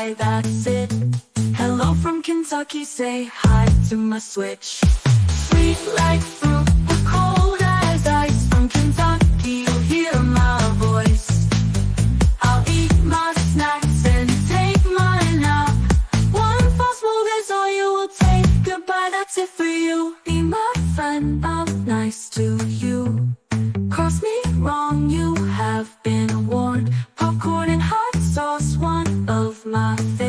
hi, that's it. Hello from Kentucky, say hi to my switch. Sweet like fruit, but cold as ice. From Kentucky, you'll hear my voice. I'll eat my snacks and take my nap. One false move is all you will take. Goodbye, that's it for you. Be my friend, I'll be nice to you. Cross me wrong, you have been warned. Popcorn and hot sauce, one of my favorites.